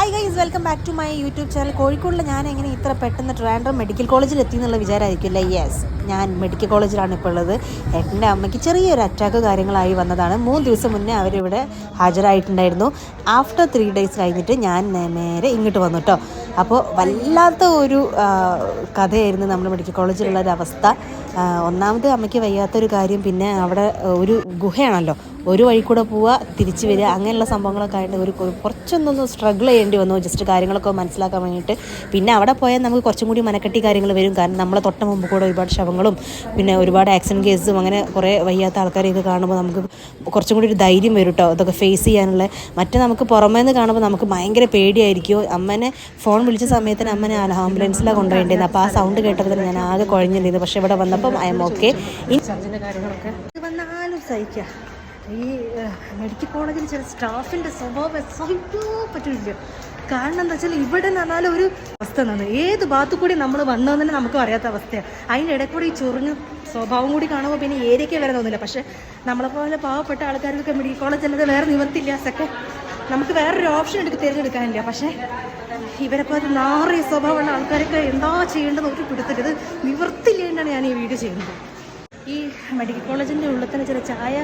Hi guys, welcome back to my YouTube channel. കോഴിക്കോടിൽ ഞാൻ എങ്ങനെ ഇത്ര പെട്ടെന്ന് ട്രിവാൻഡ്രം മെഡിക്കൽ കോളേജിൽ എത്തി എന്നുള്ള വിചാരമായിരിക്കില്ല. യെസ്, ഞാൻ മെഡിക്കൽ കോളേജിലാണ് ഇപ്പോൾ ഉള്ളത്. എൻ്റെ അമ്മയ്ക്ക് ചെറിയൊരു അറ്റാക്ക് കാര്യങ്ങളായി വന്നതാണ്. 3 ദിവസം മുന്നേ അവരിവിടെ ഹാജരായിട്ടുണ്ടായിരുന്നു. ആഫ്റ്റർ 3 days കഴിഞ്ഞിട്ട് ഞാൻ നേരെ ഇങ്ങോട്ട് വന്നു കേട്ടോ. അപ്പോൾ വല്ലാത്ത ഒരു കഥയായിരുന്നു നമ്മുടെ മെഡിക്കൽ കോളേജിലുള്ളൊരവസ്ഥ. ഒന്നാമത് അമ്മയ്ക്ക് വയ്യാത്തൊരു കാര്യം, പിന്നെ അവിടെ ഒരു ഗുഹയാണല്ലോ, ഒരു വഴി കൂടെ പോവുക തിരിച്ച് വരിക, അങ്ങനെയുള്ള സംഭവങ്ങളൊക്കെ ആയിട്ട് കുറച്ചൊന്നൊന്ന് സ്ട്രഗിൾ ചെയ്യേണ്ടി വന്നു ജസ്റ്റ് കാര്യങ്ങളൊക്കെ മനസ്സിലാക്കാൻ വേണ്ടിയിട്ട്. പിന്നെ അവിടെ പോയാൽ നമുക്ക് കുറച്ചും കൂടി മനക്കെട്ടി കാര്യങ്ങൾ വരും. കാരണം നമ്മളെ തൊട്ട മുമ്പ് കൂടെ ഒരുപാട് ശവങ്ങളും പിന്നെ ഒരുപാട് ആക്സിഡൻറ്റ് കേസും അങ്ങനെ കുറേ വയ്യാത്ത ആൾക്കാരെയൊക്കെ കാണുമ്പോൾ നമുക്ക് കുറച്ചും കൂടി ഒരു ധൈര്യം വരും കേട്ടോ, ഇതൊക്കെ ഫേസ് ചെയ്യാനുള്ള. മറ്റേ നമുക്ക് പുറമേ നിന്ന് കാണുമ്പോൾ നമുക്ക് ഭയങ്കര പേടിയായിരിക്കും. അമ്മനെ ഫോൺ വിളിച്ച സമയത്തിന് അമ്മനെ ആംബുലൻസിലാണ് കൊണ്ടുപോയിട്ടുണ്ടായിരുന്നു. അപ്പോൾ ആ സൗണ്ട് കേട്ടപ്പോൾ തന്നെ ഞാൻ ആകെ കുഴഞ്ഞിട്ടുണ്ടായിരുന്നു. പക്ഷേ ഇവിടെ വന്നപ്പം ഐ എം ഓക്കെ. ഈ സർജൻ്റെ കാര്യങ്ങളൊക്കെ വന്നാലും സഹിക്കുക. ഈ മെഡിക്കൽ കോളേജിൽ ചില സ്റ്റാഫിൻ്റെ സ്വഭാവം സഹിക്കാൻ പറ്റില്ല. കാരണം എന്താ വെച്ചാൽ ഇവിടെ എന്ന് പറഞ്ഞാൽ ഒരു അവസ്ഥ എന്നാണ്, ഏത് ഭാഗത്തു കൂടി നമ്മൾ വന്നതെന്ന് തന്നെ നമുക്ക് അറിയാത്ത അവസ്ഥയാണ്. അതിൻ്റെ ഇടയിൽ കൂടി ഈ ചൊറിഞ്ഞ സ്വഭാവം കൂടി കാണുമ്പോൾ പിന്നെ ഏരിയയ്ക്ക് വരെ തോന്നില്ല. പക്ഷേ നമ്മളെപ്പോലെ പാവപ്പെട്ട ആൾക്കാർക്കൊക്കെ മെഡിക്കൽ കോളേജ് എന്നത് വേറെ നിവർത്തില്ല. നമുക്ക് വേറൊരു ഓപ്ഷൻ തിരഞ്ഞെടുക്കാനില്ല. പക്ഷേ ഇവരെപ്പോൾ അത് നാറിയ സ്വഭാവമുള്ള ആൾക്കാരൊക്കെ എന്താ ചെയ്യേണ്ടത് ഒരു പിടുത്തരുത്, നിവർത്തില്ലേണ്ടാണ് ഞാൻ ഈ വീഡിയോ ചെയ്യുന്നത്. ഈ മെഡിക്കൽ കോളേജിൻ്റെ ഉള്ളിൽ തന്നെ ചില ചായ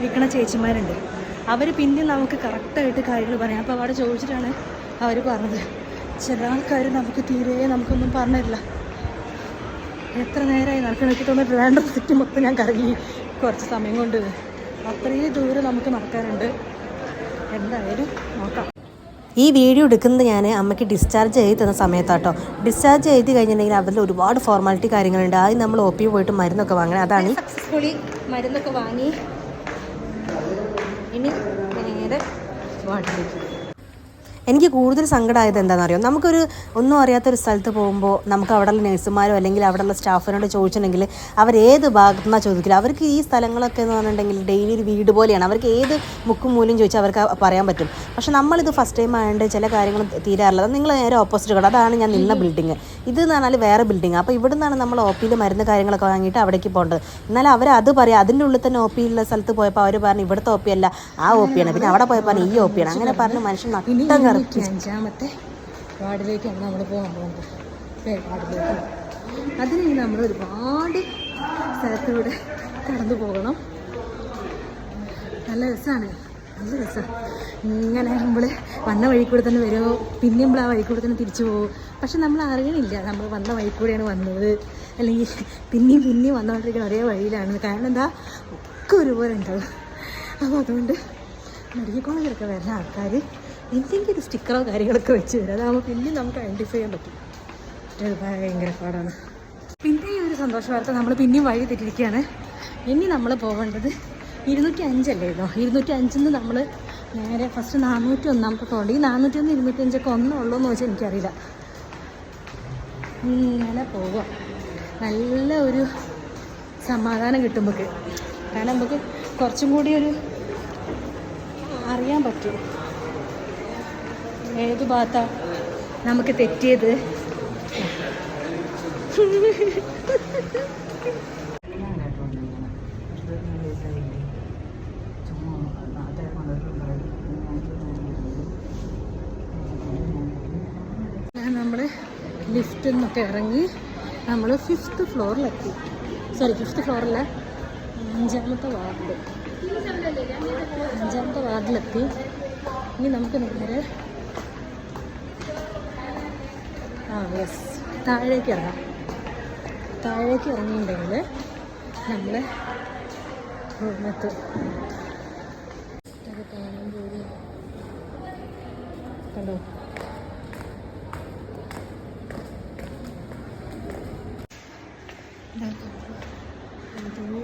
വിൽക്കണ ചേച്ചിമാരുണ്ട്. അവർ പിന്നെ നമുക്ക് കറക്റ്റായിട്ട് കാര്യങ്ങൾ പറയാം. അപ്പോൾ അവിടെ ചോദിച്ചിട്ടാണ് അവർ പറഞ്ഞത്, ചില ആൾക്കാർ നമുക്കൊന്നും പറഞ്ഞില്ല. എത്ര നേരമായി നടക്കണം, എനിക്ക് തോന്നുന്നു വേണ്ട സിറ്റി മൊത്തം ഞാൻ കറങ്ങി കുറച്ച് സമയം കൊണ്ട്. അത്രയും ദൂരം നമുക്ക് നടക്കാനുണ്ട്. എന്തായാലും നോക്കാം. ഈ വീഡിയോ എടുക്കുന്നത് ഞാൻ അമ്മയ്ക്ക് ഡിസ്ചാർജ് ചെയ്ത് തന്ന സമയത്താട്ടോ. ഡിസ്ചാർജ് ചെയ്ത് കഴിഞ്ഞിട്ടുണ്ടെങ്കിൽ അതിൽ ഒരുപാട് ഫോർമാലിറ്റി കാര്യങ്ങളുണ്ട്. ആദ്യം നമ്മൾ OP പോയിട്ട് മരുന്നൊക്കെ വാങ്ങണം. അതാണ് സക്സസ്ഫുള്ളി മരുന്നൊക്കെ വാങ്ങി ഇനി നേരെ വാർഡിലേക്ക്. എനിക്ക് കൂടുതൽ സങ്കടമായത് എന്താണെന്നറിയോ, നമുക്കൊരു ഒന്നും അറിയാത്തൊരു സ്ഥലത്ത് പോകുമ്പോൾ നമുക്ക് അവിടെയുള്ള നഴ്സുമാരോ അല്ലെങ്കിൽ അവിടെയുള്ള സ്റ്റാഫിനോട് ചോദിച്ചിട്ടുണ്ടെങ്കിൽ അവരേത് ഭാഗത്തുനിന്നാണ് ചോദിക്കില്ല. അവർക്ക് ഈ സ്ഥലങ്ങളൊക്കെ എന്ന് പറഞ്ഞിട്ടുണ്ടെങ്കിൽ ഡെയിലി ഒരു വീട് പോലെയാണ്. അവർക്ക് ഏത് മുക്കും മൂലം ചോദിച്ചാൽ അവർക്ക് പറയാൻ പറ്റും. പക്ഷെ നമ്മളിത് ഫസ്റ്റ് ടൈം ആയതുകൊണ്ട് ചില കാര്യങ്ങൾ തീരാറില്ല. നിങ്ങൾ നേരെ ഓപ്പോസിറ്റ് കട, അതാണ് ഞാൻ നിന്ന ബിൽഡിങ്. ഇത് എന്ന് പറഞ്ഞാൽ വേറെ ബിൽഡിങ്. അപ്പോൾ ഇവിടെ നിന്നാണ് നമ്മൾ OPയിൽ മരുന്ന് കാര്യങ്ങളൊക്കെ വാങ്ങിയിട്ട് അവിടേക്ക് പോകേണ്ടത്. എന്നാൽ അവരത് പറയാം. അതിൻ്റെ ഉള്ളിൽ തന്നെ OPയിലുള്ള സ്ഥലത്ത് പോയപ്പോൾ അവർ പറഞ്ഞു ഇവിടുത്തെ OP അല്ല, ആ OP ആണ്. പിന്നെ അവിടെ പോയപ്പോൾ ഈ OP ആണ്. അങ്ങനെ പറഞ്ഞ് മനുഷ്യൻ നട്ടം കറക്കി. 5ാമത്തെ വാർഡിലേക്കാണ് നമ്മൾ പോകാൻ പോകുന്നത്. വാർഡിലേക്ക് അതിന് നമ്മൾ ഒരുപാട് സ്ഥലത്തൂടെ കടന്നു പോകണം. നല്ല രസമാണ്. ഇങ്ങനെ നമ്മൾ വന്ന വഴി കൂടെ തന്നെ വരുമോ, പിന്നെ നമ്മൾ ആ വഴി കൂടെ തന്നെ തിരിച്ചു പോകും. പക്ഷെ നമ്മൾ അറിയണില്ല നമ്മൾ വന്ന വഴി കൂടെയാണ് വന്നത്, അല്ലെങ്കിൽ പിന്നെയും വന്നുകൊണ്ടിരിക്കുന്ന ഒരേ വഴിയിലാണ്. കാരണം എന്താ, ഒക്കെ ഒരുപോലെ ഉണ്ടാവും. അപ്പോൾ അതുകൊണ്ട് മെഡിക്കൽ കോളേജിലൊക്കെ വരുന്ന ആൾക്കാർ എന്തെങ്കിലും ഒരു സ്റ്റിക്കറോ കാര്യങ്ങളൊക്കെ വെച്ച് തരും. അതാകുമ്പോൾ പിന്നെ നമുക്ക് ഐഡൻറ്റിഫൈ ചെയ്യാൻ പറ്റും. അത് ഭയങ്കര പാടാണ്. പിന്നെ ഈ ഒരു സന്തോഷ വാർത്ത, നമ്മൾ പിന്നെയും വഴി തെറ്റിയിരിക്കുകയാണ്. ഇനി നമ്മൾ പോകേണ്ടത് 205 അല്ലായിരുന്നോ? 205 നമ്മൾ നേരെ ഫസ്റ്റ് 401 പോകേണ്ടത്. ഈ 401 205 ഒന്നുള്ളൂ എന്ന് വെച്ചാൽ എനിക്കറിയില്ല. ഇങ്ങനെ പോവുക. നല്ല ഒരു സമാധാനം കിട്ടും നമുക്ക്. കാരണം നമുക്ക് കുറച്ചും കൂടി ഒരു അറിയാൻ പറ്റും ഏത് ഭാഗത്താണ് നമുക്ക് തെറ്റിയത്. നമ്മൾ ലിഫ്റ്റിൽ നിന്നൊക്കെ ഇറങ്ങി നമ്മൾ 5th ഫ്ലോറിലെത്തി. 5th ഫ്ലോറിലെ 5ാമത്തെ വാർഡിലെത്തി. ഇനി നമുക്ക് നേരെ താഴേക്ക് ഇറങ്ങാം. താഴേക്ക് ഇറങ്ങിയിട്ടുണ്ടെങ്കിൽ നമ്മൾ റൂമെത്തും. കണ്ടോ,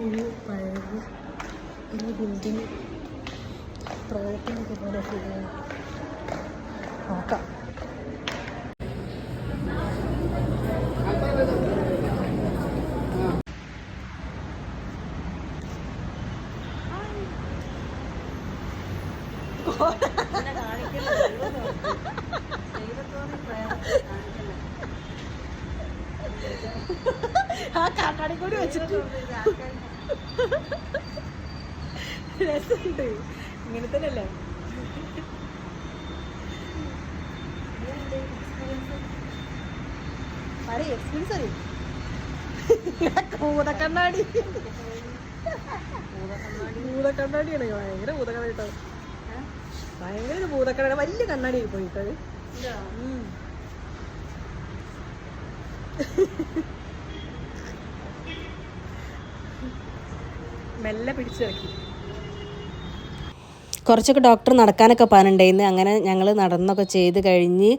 ഒരു പഴയ ഒരു ബിൽഡിങ് പ്രവർത്തനമൊക്കെ പോലെ ഫീൽ ചെയ്യാം. നോക്കാം. ആ കാട്ടാടി കൂടി വെച്ചിട്ട് രസമുണ്ട്. ഇങ്ങനെ തന്നെയല്ലേ. എക്സ്പീരിയൻസ് അറിയും ഭൂതക്കണ്ണാടി ഭൂതക്കണ്ണാടിയാണ് ഭയങ്കര ഭൂതക്കണ്ണാടി കേട്ടോ ഭയങ്കര ഭൂതക്കണ്ണാടി വലിയ കണ്ണാടി പോയിട്ടത് മെല്ലെ പിടിച്ചിറക്കി കുറച്ചൊക്കെ ഡോക്ടർ നടക്കാനൊക്കെ പറഞ്ഞിട്ടുണ്ടായിരുന്നു. അങ്ങനെ ഞങ്ങൾ നടന്നൊക്കെ ചെയ്ത് കഴിഞ്ഞ്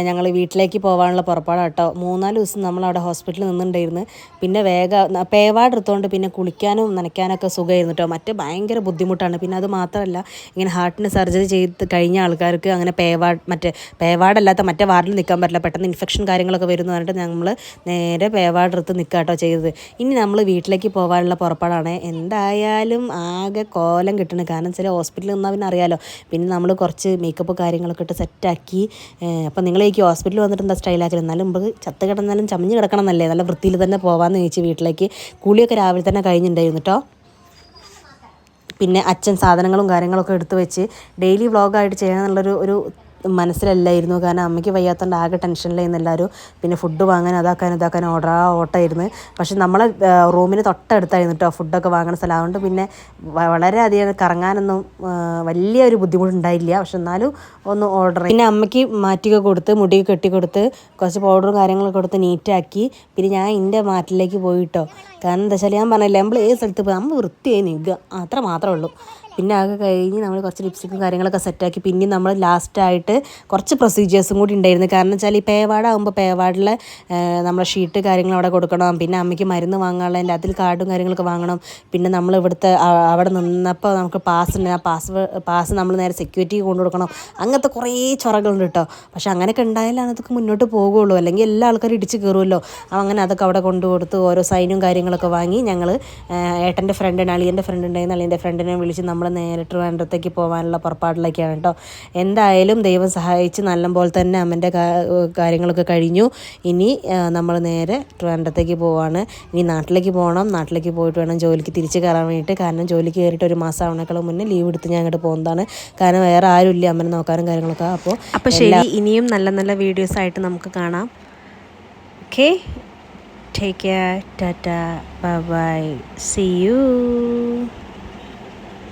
ഞങ്ങൾ വീട്ടിലേക്ക് പോകാനുള്ള പുറപ്പാടാണ് കേട്ടോ. 3-4 ദിവസം നമ്മളവിടെ ഹോസ്പിറ്റലിൽ നിന്നിട്ടുണ്ടായിരുന്നു. പിന്നെ വേഗം പേവാട് എടുത്തുകൊണ്ട് പിന്നെ കുളിക്കാനും നനയ്ക്കാനൊക്കെ സുഖമായിരുന്നു കേട്ടോ. മറ്റേ ഭയങ്കര ബുദ്ധിമുട്ടാണ്. പിന്നെ അത് മാത്രമല്ല ഇങ്ങനെ ഹാർട്ടിന് സർജറി ചെയ്ത് കഴിഞ്ഞ ആൾക്കാർക്ക് അങ്ങനെ പേവാടല്ലാത്ത മറ്റേ വാർഡിൽ നിൽക്കാൻ പറ്റില്ല. പെട്ടെന്ന് ഇൻഫെക്ഷൻ കാര്യങ്ങളൊക്കെ വരുമെന്ന് പറഞ്ഞിട്ട് നമ്മൾ നേരെ പേവാട് എടുത്ത് നിൽക്കുക കേട്ടോ ചെയ്തത്. ഇനി നമ്മൾ വീട്ടിലേക്ക് പോകാനുള്ള പുറപ്പാടാണ്. എന്തായാലും ആകെ കോലം കിട്ടണം. കാരണം ചില ഹോസ്പിറ്റലിൽ നിന്ന് പിന്നെ അറിയാലോ. പിന്നെ നമ്മൾ കുറച്ച് മേക്കപ്പ് കാര്യങ്ങളൊക്കെ ഇട്ട് സെറ്റാക്കി. അപ്പം നിങ്ങളേക്ക് ഹോസ്പിറ്റലിൽ വന്നിട്ട് എന്താ സ്റ്റൈലാക്കില്ല, എന്നാലും നമുക്ക് ചത്ത് കിടന്നാലും ചമഞ്ഞ് കിടക്കണം എന്നല്ലേ, നല്ല വൃത്തിയിൽ തന്നെ പോകാമെന്ന് ചോദിച്ചു വീട്ടിലേക്ക്. കുളിയൊക്കെ രാവിലെ തന്നെ കഴിഞ്ഞിട്ടുണ്ടായിരുന്നു കേട്ടോ. പിന്നെ അച്ഛൻ സാധനങ്ങളും കാര്യങ്ങളൊക്കെ എടുത്ത് വെച്ച് ഡെയിലി വ്ളോഗായിട്ട് ചെയ്യാമെന്നുള്ളൊരു മനസ്സിലല്ലായിരുന്നു. കാരണം അമ്മയ്ക്ക് വയ്യാത്തതുകൊണ്ട് ആകെ ടെൻഷനിലായിരുന്നു എല്ലാവരും. പിന്നെ ഫുഡ് വാങ്ങാൻ ഇതാക്കാൻ ഓട്ടമായിരുന്നു. പക്ഷെ നമ്മളെ റൂമിന് തൊട്ടടുത്തായിരുന്നു കേട്ടോ ഫുഡൊക്കെ വാങ്ങുന്ന സ്ഥലം. അതുകൊണ്ട് പിന്നെ വളരെയധികം കറങ്ങാനൊന്നും വലിയൊരു ബുദ്ധിമുട്ടുണ്ടായില്ല. പക്ഷെ എന്നാലും ഒന്ന് ഓർഡർ പിന്നെ അമ്മയ്ക്ക് മാറ്റിയൊക്കെ കൊടുത്ത് മുടിയൊക്കെ കെട്ടിക്കൊടുത്ത് കുറച്ച് പൗഡറും കാര്യങ്ങളൊക്കെ കൊടുത്ത് നീറ്റാക്കി. പിന്നെ ഞാൻ എൻ്റെ മാറ്റിലേക്ക് പോയിട്ടോ. കാരണം എന്താ വെച്ചാൽ ഞാൻ പറഞ്ഞില്ല, നമ്മൾ ഏത് സ്ഥലത്ത് പോയി നമ്മൾ വൃത്തിയായി നിൽക്കുക അത്ര മാത്രമേ ഉള്ളൂ. പിന്നെ ആകെ കഴിഞ്ഞ് നമ്മൾ കുറച്ച് ലിപ്സ്റ്റിക്കും കാര്യങ്ങളൊക്കെ സെറ്റാക്കി. പിന്നെ നമ്മൾ ലാസ്റ്റായിട്ട് കുറച്ച് പ്രൊസീജിയേഴ്സും കൂടി ഉണ്ടായിരുന്നു. കാരണം വെച്ചാൽ ഈ പേവാടാകുമ്പോൾ പേവാടിലെ നമ്മളെ ഷീറ്റ് കാര്യങ്ങൾ അവിടെ കൊടുക്കണം. പിന്നെ അമ്മയ്ക്ക് മരുന്ന് വാങ്ങാനുള്ളതിൻ്റെ അതിൽ കാർഡും കാര്യങ്ങളൊക്കെ വാങ്ങണം. പിന്നെ നമ്മൾ ഇവിടുത്തെ അവിടെ നിന്നപ്പോൾ നമുക്ക് പാസ് ഉണ്ട്. ആ പാസ് നമ്മൾ നേരെ സെക്യൂരിറ്റി കൊണ്ടു കൊടുക്കണം. അങ്ങനത്തെ കുറേ ചൊറകളുണ്ട് കേട്ടോ. പക്ഷെ അങ്ങനെയൊക്കെ ഉണ്ടായാലാണ് അതൊക്കെ മുന്നോട്ട് പോകുള്ളൂ. അല്ലെങ്കിൽ എല്ലാ ആൾക്കാരും ഇടിച്ച് കയറുമല്ലോ. അങ്ങനെ അതൊക്കെ അവിടെ കൊണ്ടു കൊടുത്ത് ഓരോ സൈനും കാര്യങ്ങളൊക്കെ വാങ്ങി ഞങ്ങൾ ഏട്ടൻ്റെ ഫ്രണ്ടിന് അളിയൻ്റെ ഫ്രണ്ട് ഉണ്ടായിരുന്നു. അളിയൻ്റെ ഫ്രണ്ടിനെ വിളിച്ച് നമ്മൾ നേരെ ട്രിവാൻഡ്രത്തേക്ക് പോകാനുള്ള പുറപ്പാടിലേക്കാണ് കേട്ടോ. എന്തായാലും ദൈവം സഹായിച്ച് നല്ലപോലെ തന്നെ അമ്മൻ്റെ കാര്യങ്ങളൊക്കെ കഴിഞ്ഞു. ഇനി നമ്മൾ നേരെ ട്രിവാൻഡ്രത്തേക്ക് പോവാണ്. ഇനി നാട്ടിലേക്ക് പോകണം. നാട്ടിലേക്ക് പോയിട്ട് വേണം ജോലിക്ക് തിരിച്ച് കയറാൻ വേണ്ടിയിട്ട്. കാരണം ജോലിക്ക് കയറിയിട്ട് 1 മാസം ആവണേക്കാളും മുന്നേ ലീവ് എടുത്ത് ഞാൻ അങ്ങോട്ട് പോകുന്നതാണ്. കാരണം വേറെ ആരും ഇല്ല അമ്മനെ നോക്കാനും കാര്യങ്ങളൊക്കെ. അപ്പോൾ ശരി, ഇനിയും നല്ല നല്ല വീഡിയോസ് ആയിട്ട് നമുക്ക് കാണാം. Okay, take care, tata, bye bye, see U.